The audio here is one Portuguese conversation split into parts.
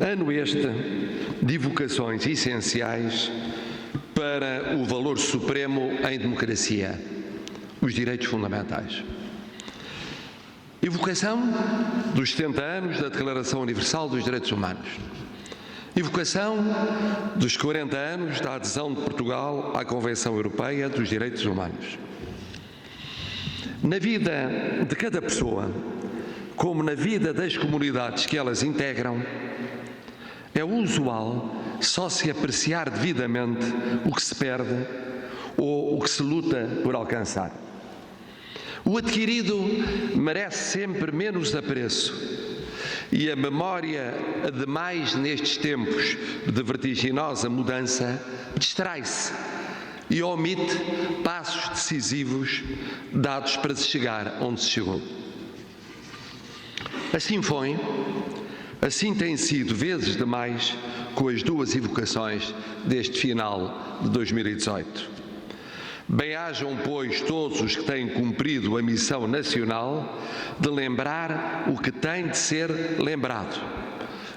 Ano este de evocações essenciais para o valor supremo em democracia, os direitos fundamentais. Evocação dos 70 anos da Declaração Universal dos Direitos Humanos. Evocação dos 40 anos da adesão de Portugal à Convenção Europeia dos Direitos Humanos. Na vida de cada pessoa, como na vida das comunidades que elas integram, é usual só se apreciar devidamente o que se perde ou o que se luta por alcançar. O adquirido merece sempre menos apreço e a memória, ademais nestes tempos de vertiginosa mudança, distrai-se e omite passos decisivos dados para se chegar onde se chegou. Assim foi, assim tem sido vezes demais com as duas evocações deste final de 2018. Bem-hajam, pois, todos os que têm cumprido a missão nacional de lembrar o que tem de ser lembrado.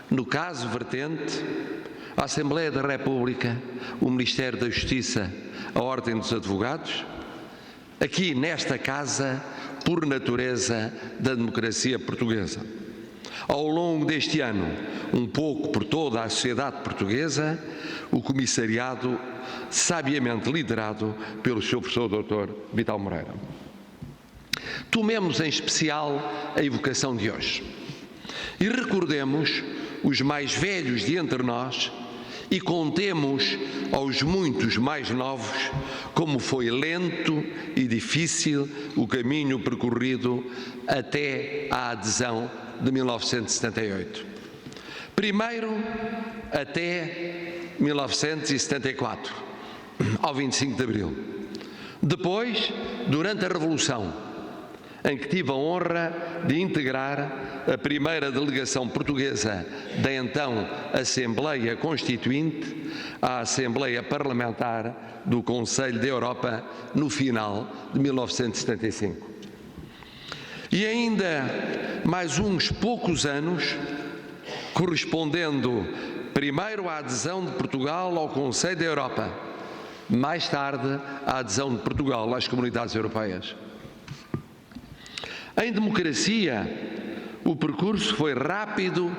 No caso vertente, a Assembleia da República, o Ministério da Justiça, a Ordem dos Advogados, aqui nesta casa, por natureza da democracia portuguesa. Ao longo deste ano, um pouco por toda a sociedade portuguesa, o comissariado sabiamente liderado pelo Sr. Professor Dr. Vital Moreira. Tomemos em especial a evocação de hoje e recordemos os mais velhos de entre nós e contemos aos muitos mais novos como foi lento e difícil o caminho percorrido até à adesão de 1978. Primeiro, até 1974, ao 25 de Abril. Depois, durante a Revolução, em que tive a honra de integrar a primeira delegação portuguesa da então Assembleia Constituinte à Assembleia Parlamentar do Conselho da Europa no final de 1975. E ainda mais uns poucos anos, correspondendo primeiro à adesão de Portugal ao Conselho da Europa, mais tarde à adesão de Portugal às comunidades europeias. Em democracia, o percurso foi rápido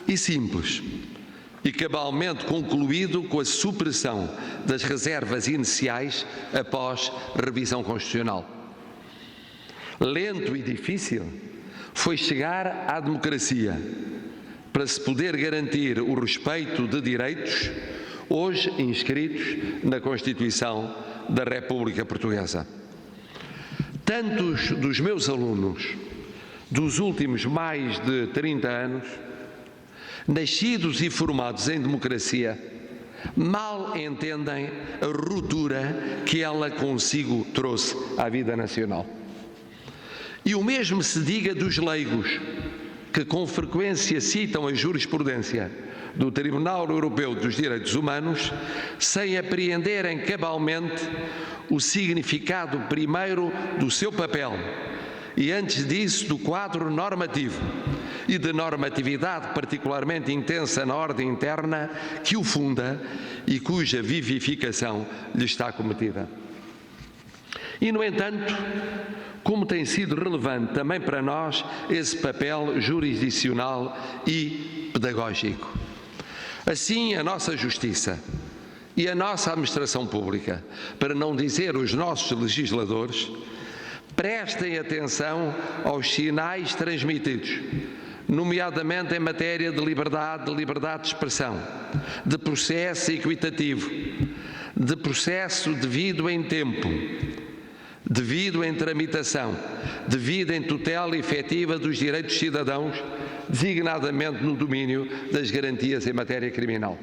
e simples e cabalmente concluído com a supressão das reservas iniciais após revisão constitucional. Lento e difícil foi chegar à democracia para se poder garantir o respeito de direitos hoje inscritos na Constituição da República Portuguesa. Tantos dos meus alunos dos últimos mais de 30 anos, nascidos e formados em democracia, mal entendem a ruptura que ela consigo trouxe à vida nacional. E o mesmo se diga dos leigos, que com frequência citam a jurisprudência do Tribunal Europeu dos Direitos Humanos, sem apreenderem cabalmente o significado primeiro do seu papel e, antes disso, do quadro normativo e de normatividade particularmente intensa na ordem interna que o funda e cuja vivificação lhe está cometida. E, no entanto, como tem sido relevante também para nós esse papel jurisdicional e pedagógico. Assim, a nossa Justiça e a nossa Administração Pública, para não dizer os nossos legisladores, prestem atenção aos sinais transmitidos, nomeadamente em matéria de liberdade de expressão, de processo equitativo, de processo devido em tempo, devido em tramitação, devido em tutela efetiva dos direitos cidadãos, designadamente no domínio das garantias em matéria criminal.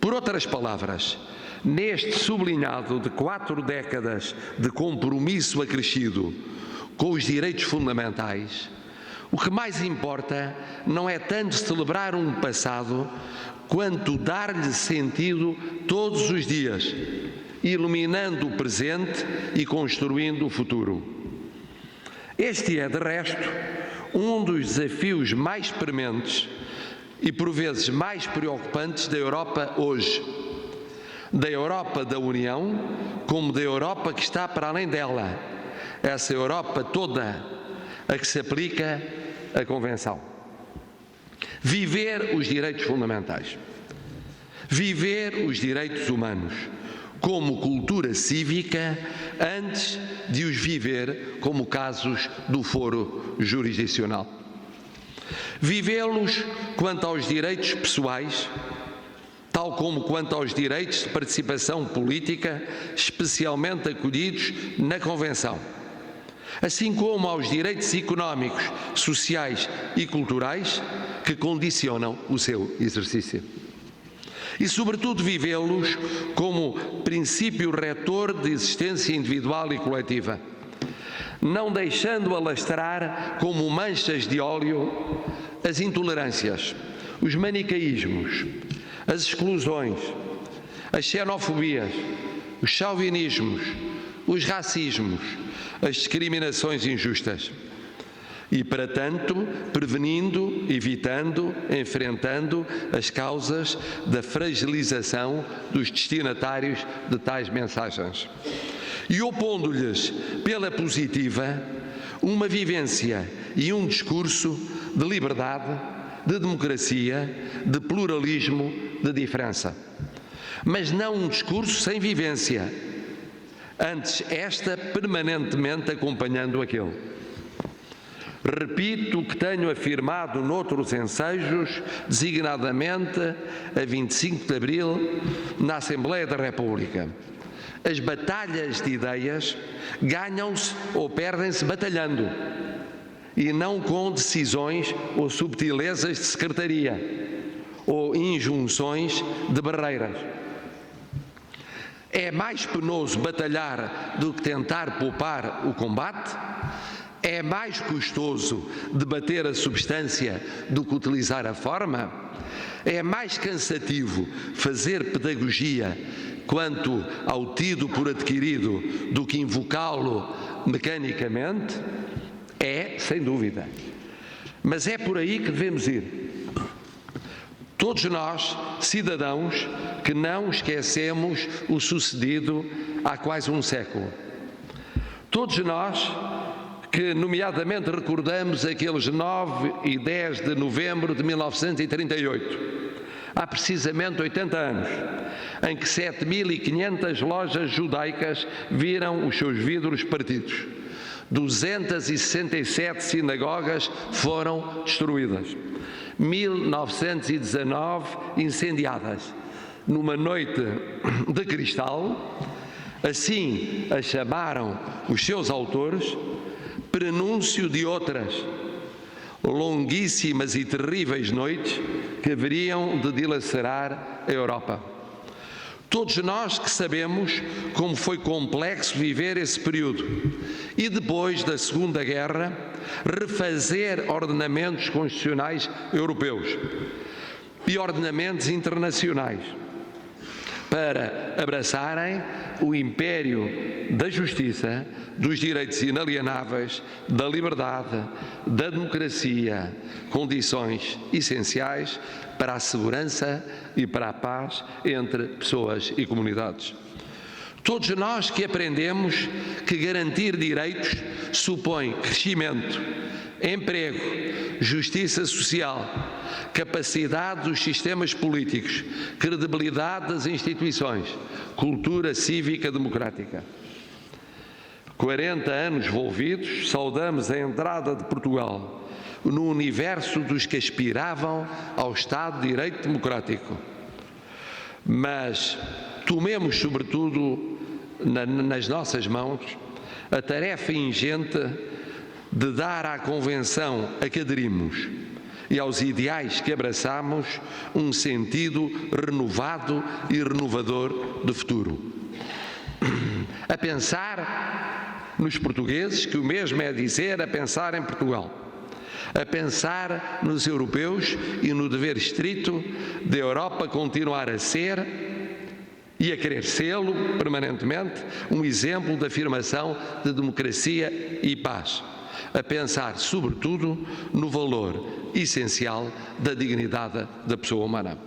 Por outras palavras, neste sublinhado de 4 décadas de compromisso acrescido com os direitos fundamentais, o que mais importa não é tanto celebrar um passado, quanto dar-lhe sentido todos os dias, iluminando o presente e construindo o futuro. Este é, de resto, um dos desafios mais prementes e por vezes mais preocupantes da Europa hoje. Da Europa da União, como da Europa que está para além dela. Essa Europa toda a que se aplica a Convenção. Viver os direitos fundamentais. Viver os direitos humanos como cultura cívica antes de os viver como casos do foro jurisdicional. Vivê-los quanto aos direitos pessoais, tal como quanto aos direitos de participação política, especialmente acolhidos na Convenção, assim como aos direitos económicos, sociais e culturais que condicionam o seu exercício. E, sobretudo, vivê-los como princípio retor de existência individual e coletiva, não deixando alastrar como manchas de óleo as intolerâncias, os manicaísmos, as exclusões, as xenofobias, os chauvinismos, os racismos, as discriminações injustas. E, para tanto, prevenindo, evitando, enfrentando as causas da fragilização dos destinatários de tais mensagens. E opondo-lhes, pela positiva, uma vivência e um discurso de liberdade, de democracia, de pluralismo, de diferença. Mas não um discurso sem vivência, antes esta permanentemente acompanhando aquele. Repito o que tenho afirmado noutros ensejos, designadamente a 25 de Abril, na Assembleia da República. As batalhas de ideias ganham-se ou perdem-se batalhando, e não com decisões ou subtilezas de secretaria, ou injunções de barreiras. É mais penoso batalhar do que tentar poupar o combate? É mais custoso debater a substância do que utilizar a forma? É mais cansativo fazer pedagogia quanto ao tido por adquirido do que invocá-lo mecanicamente? É, sem dúvida. Mas é por aí que devemos ir. Todos nós, cidadãos, que não esquecemos o sucedido há quase um século. Todos nós que, nomeadamente, recordamos aqueles 9 e 10 de novembro de 1938, há precisamente 80 anos, em que 7.500 lojas judaicas viram os seus vidros partidos. 267 sinagogas foram destruídas. 1919 incendiadas. Numa noite de cristal, assim a chamaram os seus autores, prenúncio de outras longuíssimas e terríveis noites que haveriam de dilacerar a Europa. Todos nós que sabemos como foi complexo viver esse período e depois da Segunda Guerra refazer ordenamentos constitucionais europeus e ordenamentos internacionais para abraçarem o império da justiça, dos direitos inalienáveis, da liberdade, da democracia, condições essenciais para a segurança e para a paz entre pessoas e comunidades. Todos nós que aprendemos que garantir direitos supõe crescimento, emprego, justiça social, capacidade dos sistemas políticos, credibilidade das instituições, cultura cívica democrática. 40 anos envolvidos, saudamos a entrada de Portugal no universo dos que aspiravam ao Estado de Direito Democrático. Mas tomemos, sobretudo, nas nossas mãos a tarefa ingente de dar à Convenção a que aderimos e aos ideais que abraçamos um sentido renovado e renovador de futuro. A pensar nos portugueses, que o mesmo é dizer a pensar em Portugal. A pensar nos europeus e no dever estrito da Europa continuar a ser e a querer sê-lo permanentemente um exemplo de afirmação de democracia e paz. A pensar, sobretudo, no valor essencial da dignidade da pessoa humana.